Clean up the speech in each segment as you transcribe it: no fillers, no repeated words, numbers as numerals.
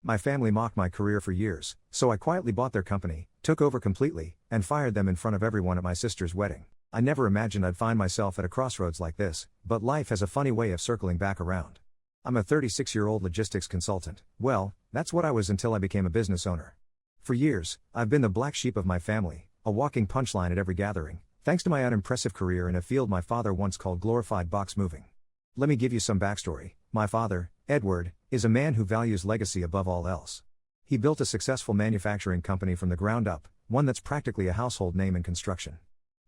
My family mocked my career for years, so I quietly bought their company, took over completely, and fired them in front of everyone at my sister's wedding. I never imagined I'd find myself at a crossroads like this, but life has a funny way of circling back around. I'm a 36-year-old logistics consultant. Well, that's what I was until I became a business owner. For years, I've been the black sheep of my family, a walking punchline at every gathering, thanks to my unimpressive career in a field my father once called glorified box moving. Let me give you some backstory. My father, Edward, is a man who values legacy above all else. He built a successful manufacturing company from the ground up, one that's practically a household name in construction.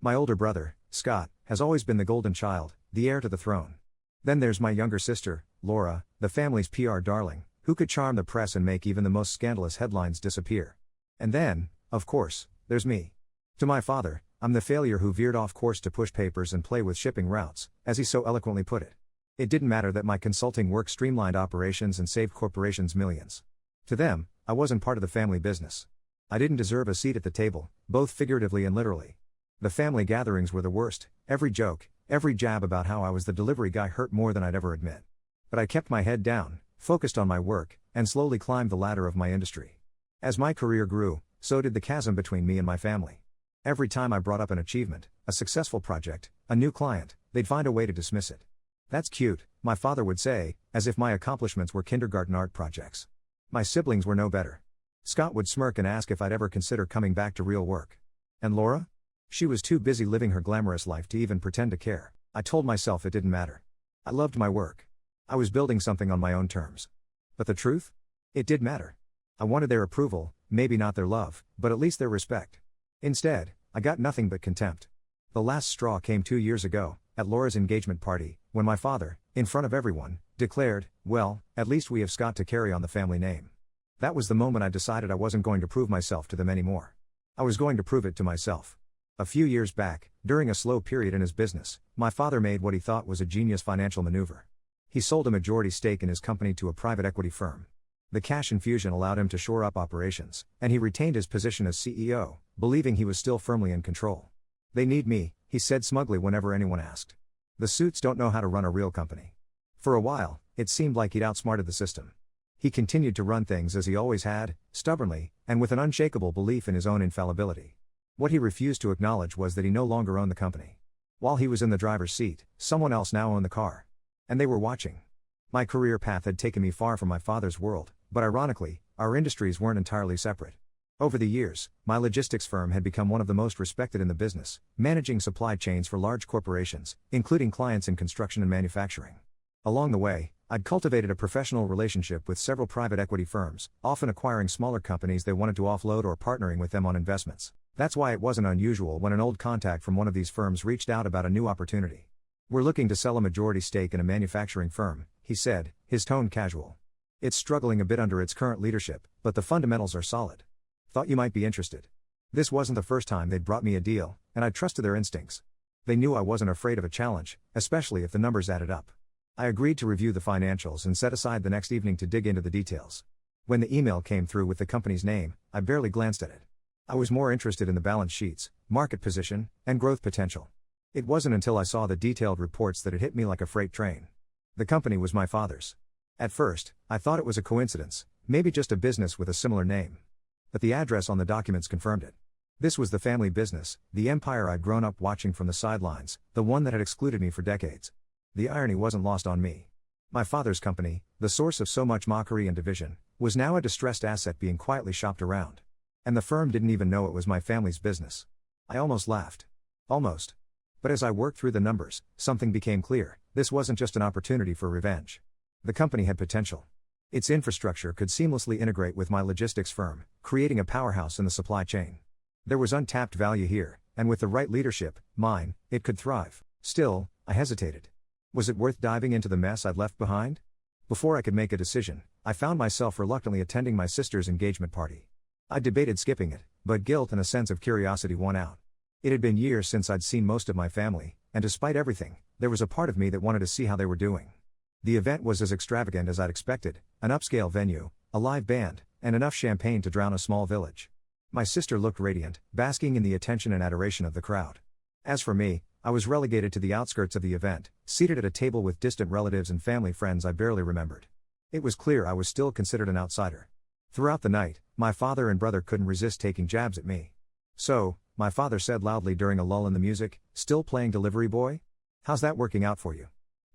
My older brother, Scott, has always been the golden child, the heir to the throne. Then there's my younger sister, Laura, the family's PR darling, who could charm the press and make even the most scandalous headlines disappear. And then, of course, there's me. To my father, I'm the failure who veered off course to push papers and play with shipping routes, as he so eloquently put it. It didn't matter that my consulting work streamlined operations and saved corporations millions. To them, I wasn't part of the family business. I didn't deserve a seat at the table, both figuratively and literally. The family gatherings were the worst. Every joke, every jab about how I was the delivery guy hurt more than I'd ever admit. But I kept my head down, focused on my work, and slowly climbed the ladder of my industry. As my career grew, so did the chasm between me and my family. Every time I brought up an achievement, a successful project, a new client, they'd find a way to dismiss it. "That's cute," my father would say, as if my accomplishments were kindergarten art projects. My siblings were no better. Scott would smirk and ask if I'd ever consider coming back to real work. And Laura? She was too busy living her glamorous life to even pretend to care. I told myself it didn't matter. I loved my work. I was building something on my own terms. But the truth? It did matter. I wanted their approval, maybe not their love, but at least their respect. Instead, I got nothing but contempt. The last straw came 2 years ago, at Laura's engagement party, when my father, in front of everyone, declared, "Well, at least we have Scott to carry on the family name." That was the moment I decided I wasn't going to prove myself to them anymore. I was going to prove it to myself. A few years back, during a slow period in his business, my father made what he thought was a genius financial maneuver. He sold a majority stake in his company to a private equity firm. The cash infusion allowed him to shore up operations, and he retained his position as CEO, believing he was still firmly in control. "They need me," he said smugly whenever anyone asked. "The suits don't know how to run a real company." For a while, it seemed like he'd outsmarted the system. He continued to run things as he always had, stubbornly, and with an unshakable belief in his own infallibility. What he refused to acknowledge was that he no longer owned the company. While he was in the driver's seat, someone else now owned the car. And they were watching. My career path had taken me far from my father's world, but ironically, our industries weren't entirely separate. Over the years, my logistics firm had become one of the most respected in the business, managing supply chains for large corporations, including clients in construction and manufacturing. Along the way, I'd cultivated a professional relationship with several private equity firms, often acquiring smaller companies they wanted to offload or partnering with them on investments. That's why it wasn't unusual when an old contact from one of these firms reached out about a new opportunity. "We're looking to sell a majority stake in a manufacturing firm," he said, his tone casual. "It's struggling a bit under its current leadership, but the fundamentals are solid. Thought you might be interested." This wasn't the first time they'd brought me a deal, and I trusted their instincts. They knew I wasn't afraid of a challenge, especially if the numbers added up. I agreed to review the financials and set aside the next evening to dig into the details. When the email came through with the company's name, I barely glanced at it. I was more interested in the balance sheets, market position, and growth potential. It wasn't until I saw the detailed reports that it hit me like a freight train. The company was my father's. At first, I thought it was a coincidence, maybe just a business with a similar name. But the address on the documents confirmed it. This was the family business, the empire I'd grown up watching from the sidelines, the one that had excluded me for decades. The irony wasn't lost on me. My father's company, the source of so much mockery and division, was now a distressed asset being quietly shopped around. And the firm didn't even know it was my family's business. I almost laughed. Almost. But as I worked through the numbers, something became clear. This wasn't just an opportunity for revenge. The company had potential. Its infrastructure could seamlessly integrate with my logistics firm, creating a powerhouse in the supply chain. There was untapped value here, and with the right leadership, mine, it could thrive. Still, I hesitated. Was it worth diving into the mess I'd left behind? Before I could make a decision, I found myself reluctantly attending my sister's engagement party. I debated skipping it, but guilt and a sense of curiosity won out. It had been years since I'd seen most of my family, and despite everything, there was a part of me that wanted to see how they were doing. The event was as extravagant as I'd expected, an upscale venue, a live band, and enough champagne to drown a small village. My sister looked radiant, basking in the attention and adoration of the crowd. As for me, I was relegated to the outskirts of the event, seated at a table with distant relatives and family friends I barely remembered. It was clear I was still considered an outsider. Throughout the night, my father and brother couldn't resist taking jabs at me. "So," my father said loudly during a lull in the music, "still playing delivery boy? How's that working out for you?"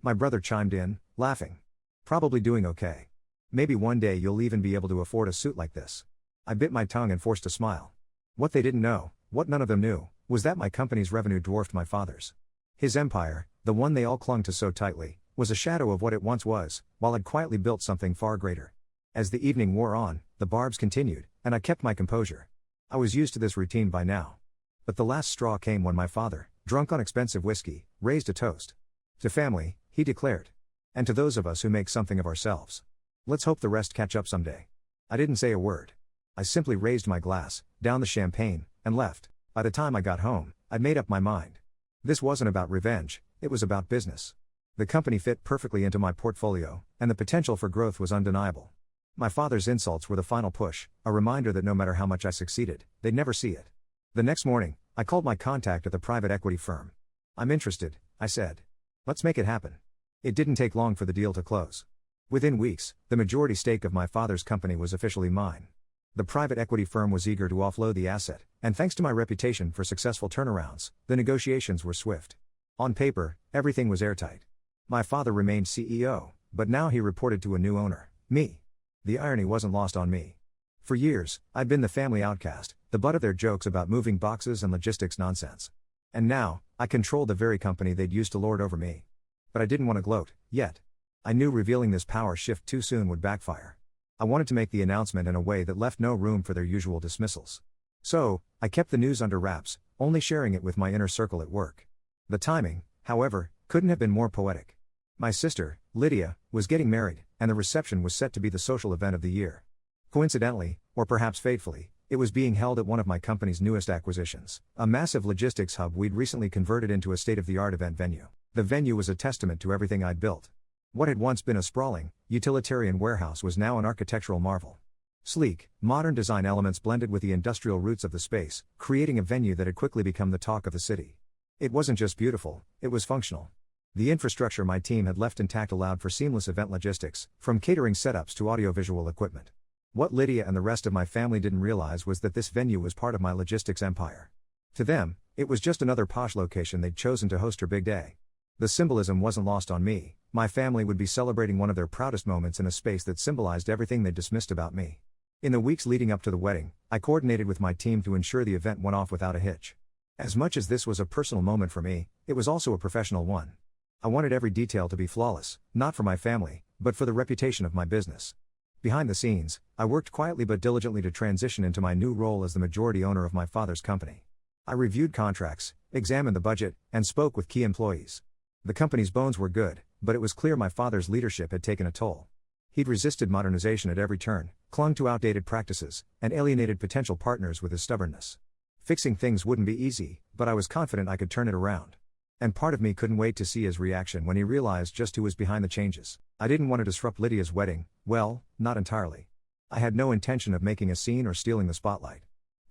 My brother chimed in, laughing. "Probably doing okay. Maybe one day you'll even be able to afford a suit like this." I bit my tongue and forced a smile. What they didn't know, what none of them knew, was that my company's revenue dwarfed my father's. His empire, the one they all clung to so tightly, was a shadow of what it once was, while I'd quietly built something far greater. As the evening wore on, the barbs continued, and I kept my composure. I was used to this routine by now. But the last straw came when my father, drunk on expensive whiskey, raised a toast. "To family," he declared. "And to those of us who make something of ourselves. Let's hope the rest catch up someday." I didn't say a word. I simply raised my glass, downed the champagne, and left. By the time I got home, I'd made up my mind. This wasn't about revenge, it was about business. The company fit perfectly into my portfolio, and the potential for growth was undeniable. My father's insults were the final push, a reminder that no matter how much I succeeded, they'd never see it. The next morning, I called my contact at the private equity firm. "I'm interested," I said. "Let's make it happen." It didn't take long for the deal to close. Within weeks, the majority stake of my father's company was officially mine. The private equity firm was eager to offload the asset, and thanks to my reputation for successful turnarounds, the negotiations were swift. On paper, everything was airtight. My father remained CEO, but now he reported to a new owner, me. The irony wasn't lost on me. For years, I'd been the family outcast, the butt of their jokes about moving boxes and logistics nonsense. And now, I controlled the very company they'd used to lord over me. But I didn't want to gloat, yet. I knew revealing this power shift too soon would backfire. I wanted to make the announcement in a way that left no room for their usual dismissals. So, I kept the news under wraps, only sharing it with my inner circle at work. The timing, however, couldn't have been more poetic. My sister, Lydia, was getting married, and the reception was set to be the social event of the year. Coincidentally, or perhaps fatefully, it was being held at one of my company's newest acquisitions, a massive logistics hub we'd recently converted into a state-of-the-art event venue. The venue was a testament to everything I'd built. What had once been a sprawling, utilitarian warehouse was now an architectural marvel. Sleek, modern design elements blended with the industrial roots of the space, creating a venue that had quickly become the talk of the city. It wasn't just beautiful, it was functional. The infrastructure my team had left intact allowed for seamless event logistics, from catering setups to audiovisual equipment. What Lydia and the rest of my family didn't realize was that this venue was part of my logistics empire. To them, it was just another posh location they'd chosen to host her big day. The symbolism wasn't lost on me. My family would be celebrating one of their proudest moments in a space that symbolized everything they dismissed about me. In the weeks leading up to the wedding, I coordinated with my team to ensure the event went off without a hitch. As much as this was a personal moment for me, it was also a professional one. I wanted every detail to be flawless, not for my family, but for the reputation of my business. Behind the scenes, I worked quietly but diligently to transition into my new role as the majority owner of my father's company. I reviewed contracts, examined the budget, and spoke with key employees. The company's bones were good, but it was clear my father's leadership had taken a toll. He'd resisted modernization at every turn, clung to outdated practices, and alienated potential partners with his stubbornness. Fixing things wouldn't be easy, but I was confident I could turn it around. And part of me couldn't wait to see his reaction when he realized just who was behind the changes. I didn't want to disrupt Lydia's wedding, well, not entirely. I had no intention of making a scene or stealing the spotlight.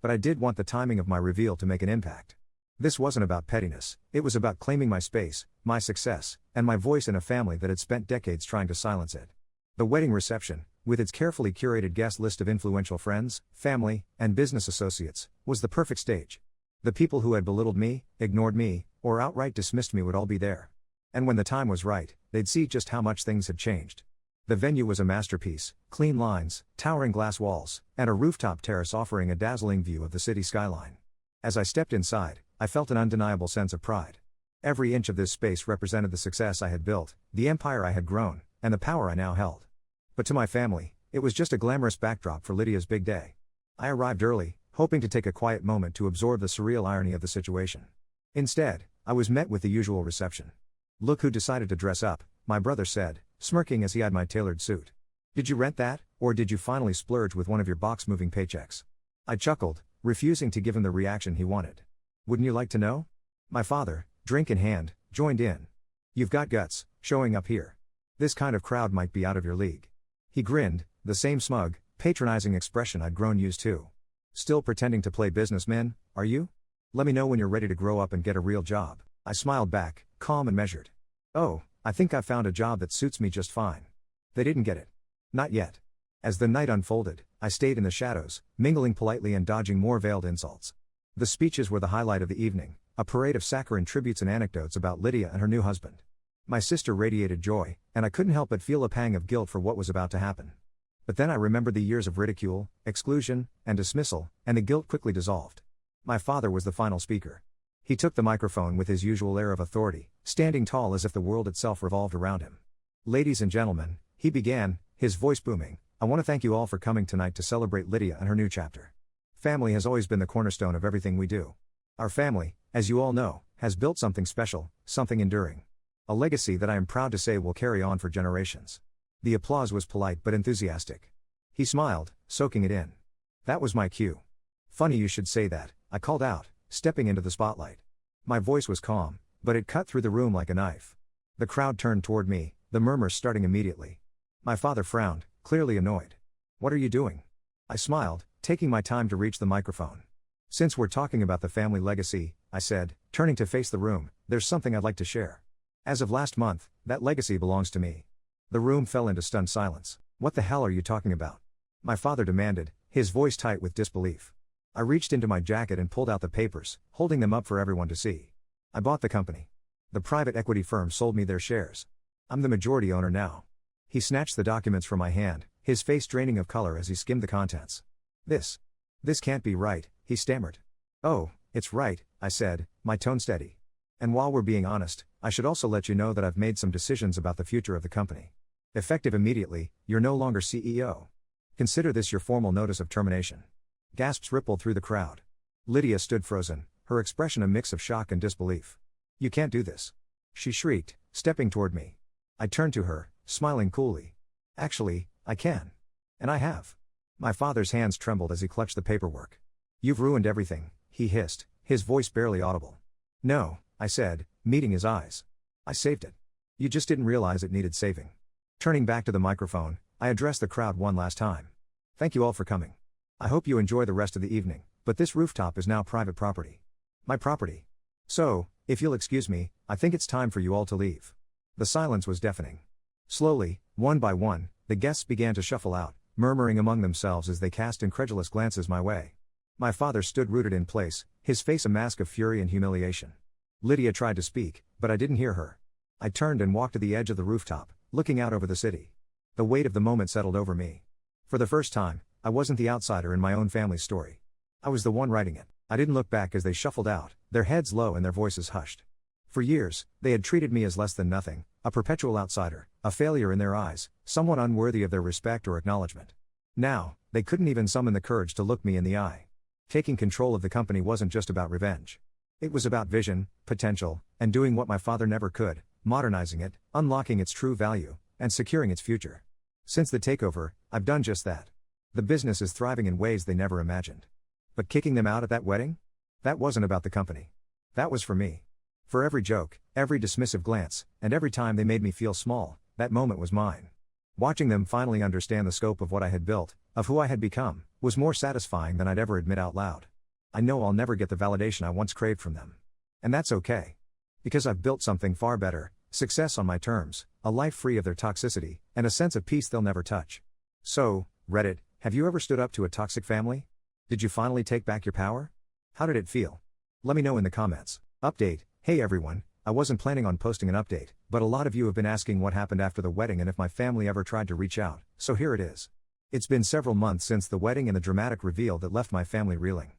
But I did want the timing of my reveal to make an impact. This wasn't about pettiness, it was about claiming my space, my success, and my voice in a family that had spent decades trying to silence it. The wedding reception, with its carefully curated guest list of influential friends, family, and business associates, was the perfect stage. The people who had belittled me, ignored me, or outright dismissed me would all be there. And when the time was right, they'd see just how much things had changed. The venue was a masterpiece, clean lines, towering glass walls, and a rooftop terrace offering a dazzling view of the city skyline. As I stepped inside, I felt an undeniable sense of pride. Every inch of this space represented the success I had built, the empire I had grown, and the power I now held. But to my family, it was just a glamorous backdrop for Lydia's big day. I arrived early, hoping to take a quiet moment to absorb the surreal irony of the situation. Instead, I was met with the usual reception. "Look who decided to dress up," my brother said, smirking as he eyed my tailored suit. "Did you rent that, or did you finally splurge with one of your box-moving paychecks?" I chuckled, refusing to give him the reaction he wanted. "Wouldn't you like to know?" My father, drink in hand, joined in. "You've got guts, showing up here. This kind of crowd might be out of your league." He grinned, the same smug, patronizing expression I'd grown used to. "Still pretending to play businessman, are you? Let me know when you're ready to grow up and get a real job." I smiled back, calm and measured. "Oh, I think I've found a job that suits me just fine." They didn't get it. Not yet. As the night unfolded, I stayed in the shadows, mingling politely and dodging more veiled insults. The speeches were the highlight of the evening, a parade of saccharine tributes and anecdotes about Lydia and her new husband. My sister radiated joy, and I couldn't help but feel a pang of guilt for what was about to happen. But then I remembered the years of ridicule, exclusion, and dismissal, and the guilt quickly dissolved. My father was the final speaker. He took the microphone with his usual air of authority, standing tall as if the world itself revolved around him. "Ladies and gentlemen," he began, his voice booming, "I want to thank you all for coming tonight to celebrate Lydia and her new chapter. Family has always been the cornerstone of everything we do. Our family, as you all know, has built something special, something enduring. A legacy that I am proud to say will carry on for generations." The applause was polite but enthusiastic. He smiled, soaking it in. "That was my cue." "Funny you should say that," I called out, stepping into the spotlight. My voice was calm, but it cut through the room like a knife. The crowd turned toward me, the murmurs starting immediately. My father frowned, clearly annoyed. "What are you doing?" I smiled, taking my time to reach the microphone. "Since we're talking about the family legacy," I said, turning to face the room, "there's something I'd like to share. As of last month, that legacy belongs to me." The room fell into stunned silence. "What the hell are you talking about?" my father demanded, his voice tight with disbelief. I reached into my jacket and pulled out the papers, holding them up for everyone to see. "I bought the company. The private equity firm sold me their shares. I'm the majority owner now." He snatched the documents from my hand, his face draining of color as he skimmed the contents. This can't be right," he stammered. "Oh, it's right," I said, my tone steady. "And while we're being honest, I should also let you know that I've made some decisions about the future of the company. Effective immediately, you're no longer CEO. Consider this your formal notice of termination." Gasps rippled through the crowd. Lydia stood frozen, her expression a mix of shock and disbelief. "You can't do this," she shrieked, stepping toward me. I turned to her, smiling coolly. "Actually, I can. And I have." My father's hands trembled as he clutched the paperwork. "You've ruined everything," he hissed, his voice barely audible. "No," I said, meeting his eyes. "I saved it. You just didn't realize it needed saving." Turning back to the microphone, I addressed the crowd one last time. "Thank you all for coming. I hope you enjoy the rest of the evening, but this rooftop is now private property. My property. So, if you'll excuse me, I think it's time for you all to leave." The silence was deafening. Slowly, one by one, the guests began to shuffle out, murmuring among themselves as they cast incredulous glances my way. My father stood rooted in place, his face a mask of fury and humiliation. Lydia tried to speak, but I didn't hear her. I turned and walked to the edge of the rooftop, looking out over the city. The weight of the moment settled over me. For the first time, I wasn't the outsider in my own family's story. I was the one writing it. I didn't look back as they shuffled out, their heads low and their voices hushed. For years, they had treated me as less than nothing, a perpetual outsider, a failure in their eyes, someone unworthy of their respect or acknowledgement. Now, they couldn't even summon the courage to look me in the eye. Taking control of the company wasn't just about revenge. It was about vision, potential, and doing what my father never could, modernizing it, unlocking its true value, and securing its future. Since the takeover, I've done just that. The business is thriving in ways they never imagined. But kicking them out at that wedding? That wasn't about the company. That was for me. For every joke, every dismissive glance, and every time they made me feel small, that moment was mine. Watching them finally understand the scope of what I had built, of who I had become, was more satisfying than I'd ever admit out loud. I know I'll never get the validation I once craved from them. And that's okay. Because I've built something far better, success on my terms, a life free of their toxicity, and a sense of peace they'll never touch. So, Reddit, have you ever stood up to a toxic family? Did you finally take back your power? How did it feel? Let me know in the comments. Update: Hey everyone, I wasn't planning on posting an update, but a lot of you have been asking what happened after the wedding and if my family ever tried to reach out, so here it is. It's been several months since the wedding and the dramatic reveal that left my family reeling.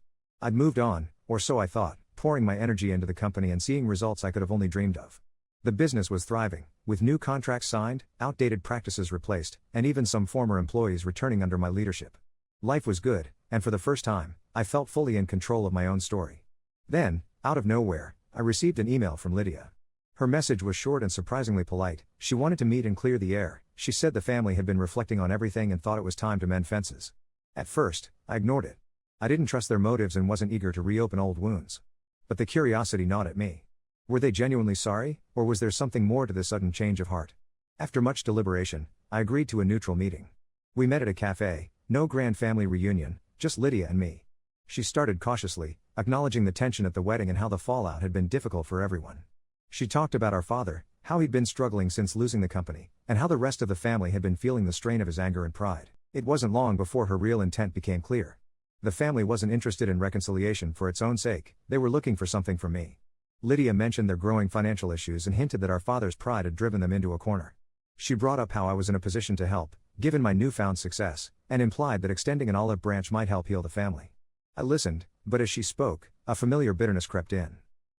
I'd moved on, or so I thought, pouring my energy into the company and seeing results I could have only dreamed of. The business was thriving, with new contracts signed, outdated practices replaced, and even some former employees returning under my leadership. Life was good, and for the first time, I felt fully in control of my own story. Then, out of nowhere, I received an email from Lydia. Her message was short and surprisingly polite. She wanted to meet and clear the air. She said the family had been reflecting on everything and thought it was time to mend fences. At first, I ignored it. I didn't trust their motives and wasn't eager to reopen old wounds. But the curiosity gnawed at me. Were they genuinely sorry, or was there something more to this sudden change of heart? After much deliberation, I agreed to a neutral meeting. We met at a cafe, no grand family reunion, just Lydia and me. She started cautiously, acknowledging the tension at the wedding and how the fallout had been difficult for everyone. She talked about our father, how he'd been struggling since losing the company, and how the rest of the family had been feeling the strain of his anger and pride. It wasn't long before her real intent became clear. The family wasn't interested in reconciliation for its own sake, they were looking for something from me. Lydia mentioned their growing financial issues and hinted that our father's pride had driven them into a corner. She brought up how I was in a position to help, given my newfound success, and implied that extending an olive branch might help heal the family. I listened, but as she spoke, a familiar bitterness crept in.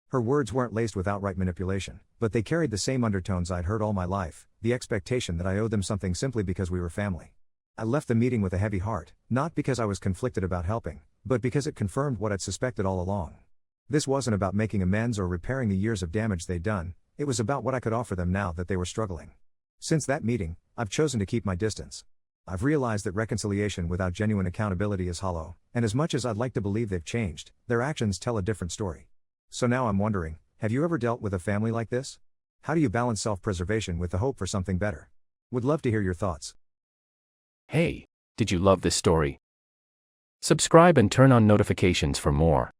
Her words weren't laced with outright manipulation, but they carried the same undertones I'd heard all my life, the expectation that I owed them something simply because we were family. I left the meeting with a heavy heart, not because I was conflicted about helping, but because it confirmed what I'd suspected all along. This wasn't about making amends or repairing the years of damage they'd done, it was about what I could offer them now that they were struggling. Since that meeting, I've chosen to keep my distance. I've realized that reconciliation without genuine accountability is hollow, and as much as I'd like to believe they've changed, their actions tell a different story. So now I'm wondering, have you ever dealt with a family like this? How do you balance self-preservation with the hope for something better? Would love to hear your thoughts. Hey, did you love this story? Subscribe and turn on notifications for more.